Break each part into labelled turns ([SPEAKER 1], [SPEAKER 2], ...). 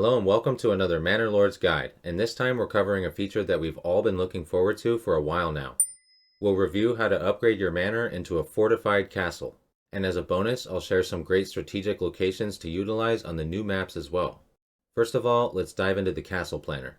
[SPEAKER 1] Hello and welcome to another Manor Lords guide, and this time we're covering a feature that we've all been looking forward to for a while now. We'll review how to upgrade your manor into a fortified castle, and as a bonus I'll share some great strategic locations to utilize on the new maps as well. First of all, let's dive into the castle planner.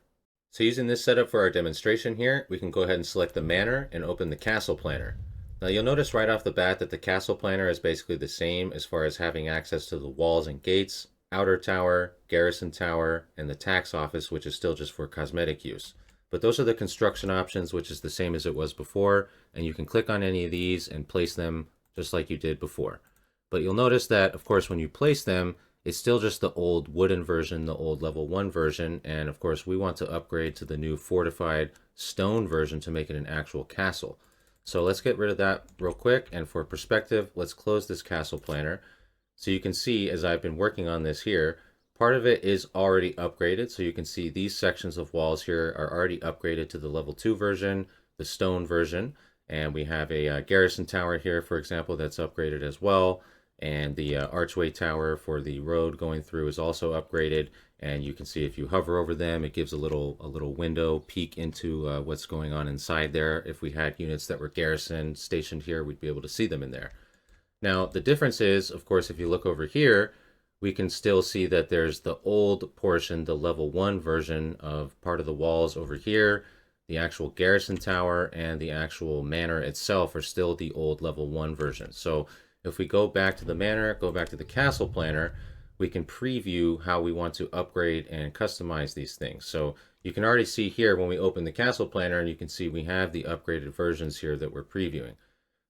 [SPEAKER 1] So using this setup for our demonstration here, we can go ahead and select the manor and open the castle planner. Now you'll notice right off the bat that the castle planner is basically the same as far as having access to the walls and gates, outer tower, garrison tower, and the tax office, which is still just for cosmetic use. But those are the construction options, which is the same as it was before, and you can click on any of these and place them just like you did before. But you'll notice that, of course, when you place them, it's still just the old wooden version, the old level 1 version, and of course we want to upgrade to the new fortified stone version to make it an actual castle. So let's get rid of that real quick, and for perspective, let's close this castle planner. So you can see as I've been working on this here, part of it is already upgraded. So you can see these sections of walls here are already upgraded to the level 2 version, the stone version. And we have a garrison tower here, for example, that's upgraded as well. And the archway tower for the road going through is also upgraded. And you can see if you hover over them, it gives a little window peek into what's going on inside there. If we had units that were garrison stationed here, we'd be able to see them in there. Now, the difference is, of course, if you look over here, we can still see that there's the old portion, the level 1 version of part of the walls over here. The actual garrison tower and the actual manor itself are still the old level 1 version. So if we go back to the manor, go back to the castle planner, we can preview how we want to upgrade and customize these things. So you can already see here when we open the castle planner, and you can see we have the upgraded versions here that we're previewing.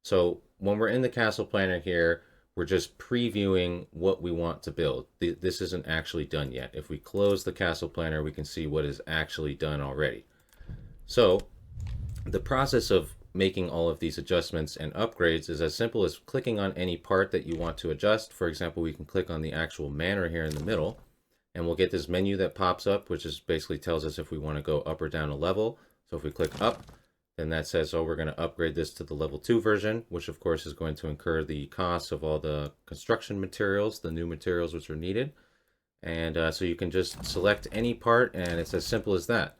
[SPEAKER 1] So when we're in the castle planner here, we're just previewing what we want to build. This isn't actually done yet. If we close the castle planner, we can see what is actually done already. So the process of making all of these adjustments and upgrades is as simple as clicking on any part that you want to adjust. For example, we can click on the actual manor here in the middle, and we'll get this menu that pops up, which is basically tells us if we want to go up or down a level. So if we click up, then that says, oh, we're going to upgrade this to the level 2 version, which of course is going to incur the costs of all the construction materials, the new materials which are needed. And so you can just select any part, and it's as simple as that.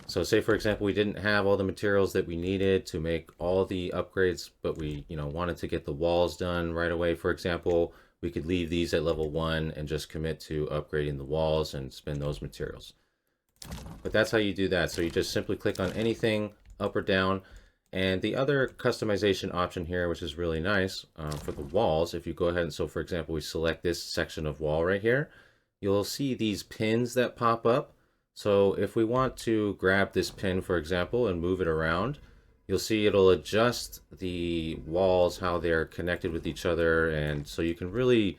[SPEAKER 1] So say, for example, we didn't have all the materials that we needed to make all the upgrades, but we wanted to get the walls done right away, for example, we could leave these at level 1 and just commit to upgrading the walls and spend those materials. But that's how you do that. So you just simply click on anything, up or down. And the other customization option here, which is really nice for the walls, if you go ahead and, so for example, we select this section of wall right here, you'll see these pins that pop up. So if we want to grab this pin, for example, and move it around, you'll see it'll adjust the walls, how they're connected with each other. And so you can really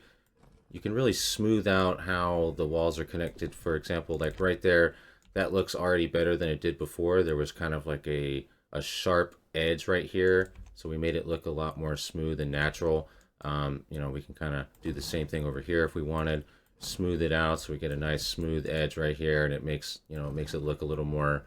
[SPEAKER 1] smooth out how the walls are connected. For example, like right there, that looks already better than it did before. There was kind of like a sharp edge right here, so we made it look a lot more smooth and natural. We can kind of do the same thing over here if we wanted, smooth it out so we get a nice smooth edge right here, and it makes it look a little more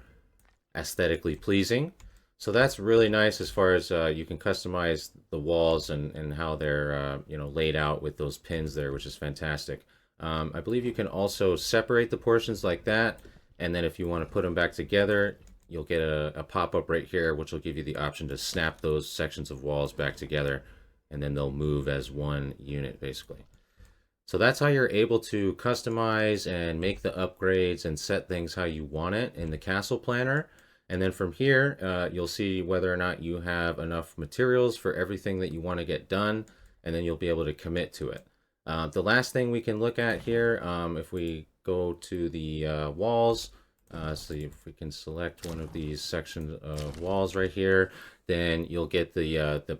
[SPEAKER 1] aesthetically pleasing. So that's really nice as far as you can customize the walls and how they're laid out with those pins there, which is fantastic. I believe you can also separate the portions like that. And then if you want to put them back together, you'll get a pop-up right here, which will give you the option to snap those sections of walls back together, and then they'll move as one unit, basically. So that's how you're able to customize and make the upgrades and set things how you want it in the castle planner. And then from here, you'll see whether or not you have enough materials for everything that you want to get done, and then you'll be able to commit to it. The last thing we can look at here, if we go to the walls, so if we can select one of these sections of walls right here, then you'll get the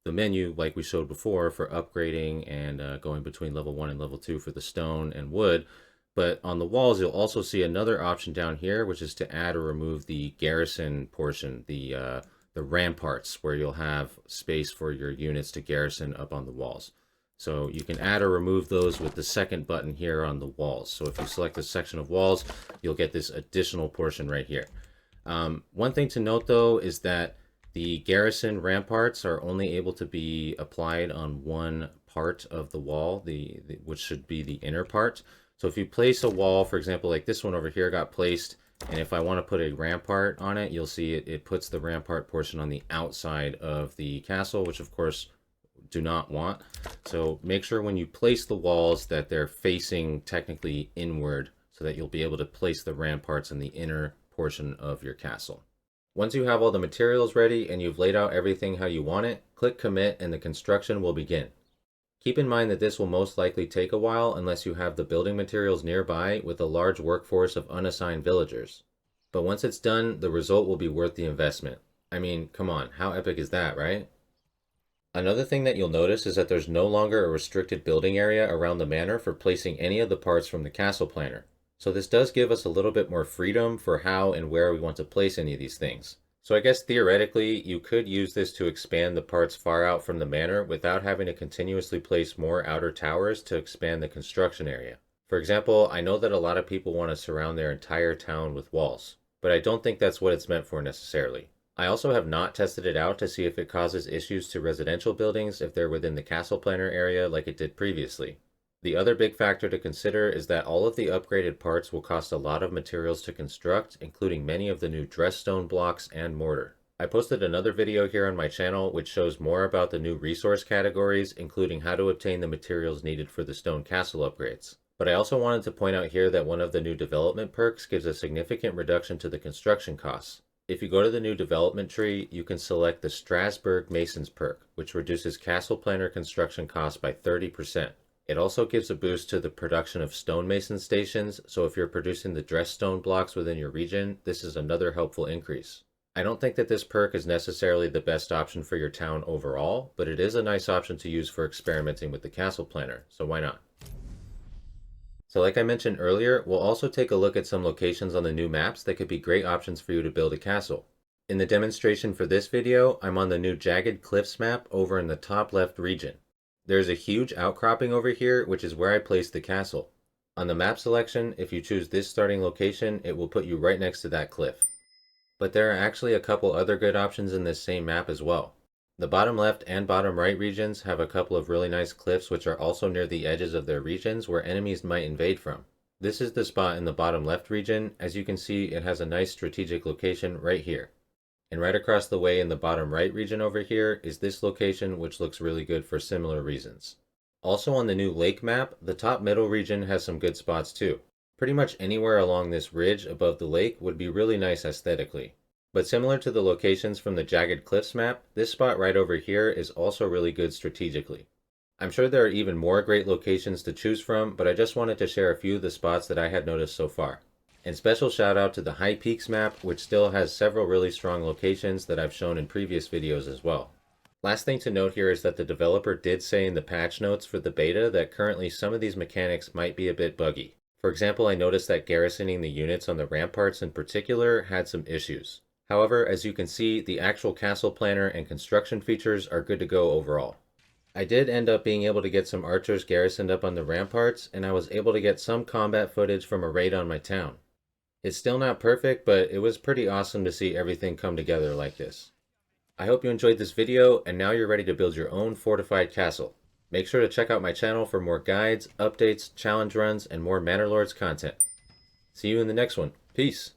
[SPEAKER 1] menu like we showed before for upgrading and going between level 1 and level 2 for the stone and wood. But on the walls, you'll also see another option down here, which is to add or remove the garrison portion, the ramparts, where you'll have space for your units to garrison up on the walls. So you can add or remove those with the second button here on the walls. So if you select a section of walls, you'll get this additional portion right here. One thing to note, though, is that the garrison ramparts are only able to be applied on one part of the wall, which should be the inner part. So if you place a wall, for example, like this one over here got placed, and if I want to put a rampart on it, you'll see it puts the rampart portion on the outside of the castle, which of course do not want. So make sure when you place the walls that they're facing technically inward so that you'll be able to place the ramparts in the inner portion of your castle. Once you have all the materials ready and you've laid out everything how you want it, click commit and the construction will begin. Keep in mind that this will most likely take a while unless you have the building materials nearby with a large workforce of unassigned villagers. But once it's done, the result will be worth the investment. I mean, come on, how epic is that, right? Another thing that you'll notice is that there's no longer a restricted building area around the manor for placing any of the parts from the castle planner. So this does give us a little bit more freedom for how and where we want to place any of these things. So I guess theoretically, you could use this to expand the parts far out from the manor without having to continuously place more outer towers to expand the construction area. For example, I know that a lot of people want to surround their entire town with walls, but I don't think that's what it's meant for necessarily. I also have not tested it out to see if it causes issues to residential buildings if they're within the castle planner area like it did previously. The other big factor to consider is that all of the upgraded parts will cost a lot of materials to construct, including many of the new dressed stone blocks and mortar. I posted another video here on my channel which shows more about the new resource categories, including how to obtain the materials needed for the stone castle upgrades. But I also wanted to point out here that one of the new development perks gives a significant reduction to the construction costs. If you go to the new development tree, you can select the Strasbourg Masons perk, which reduces castle planner construction costs by 30%. It also gives a boost to the production of stonemason stations, so if you're producing the dressed stone blocks within your region, this is another helpful increase. I don't think that this perk is necessarily the best option for your town overall, but it is a nice option to use for experimenting with the castle planner, so why not? So like I mentioned earlier, we'll also take a look at some locations on the new maps that could be great options for you to build a castle. In the demonstration for this video, I'm on the new Jagged Cliffs map over in the top left region. There's a huge outcropping over here, which is where I placed the castle. On the map selection, if you choose this starting location, it will put you right next to that cliff. But there are actually a couple other good options in this same map as well. The bottom left and bottom right regions have a couple of really nice cliffs which are also near the edges of their regions where enemies might invade from. This is the spot in the bottom left region. As you can see, it has a nice strategic location right here. And right across the way in the bottom right region over here is this location, which looks really good for similar reasons. Also on the new lake map, the top middle region has some good spots too. Pretty much anywhere along this ridge above the lake would be really nice aesthetically. But similar to the locations from the Jagged Cliffs map, this spot right over here is also really good strategically. I'm sure there are even more great locations to choose from, but I just wanted to share a few of the spots that I had noticed so far. And special shout out to the High Peaks map, which still has several really strong locations that I've shown in previous videos as well. Last thing to note here is that the developer did say in the patch notes for the beta that currently some of these mechanics might be a bit buggy. For example, I noticed that garrisoning the units on the ramparts in particular had some issues. However, as you can see, the actual castle planner and construction features are good to go overall. I did end up being able to get some archers garrisoned up on the ramparts, and I was able to get some combat footage from a raid on my town. It's still not perfect, but it was pretty awesome to see everything come together like this. I hope you enjoyed this video, and now you're ready to build your own fortified castle. Make sure to check out my channel for more guides, updates, challenge runs, and more Manor Lords content. See you in the next one. Peace!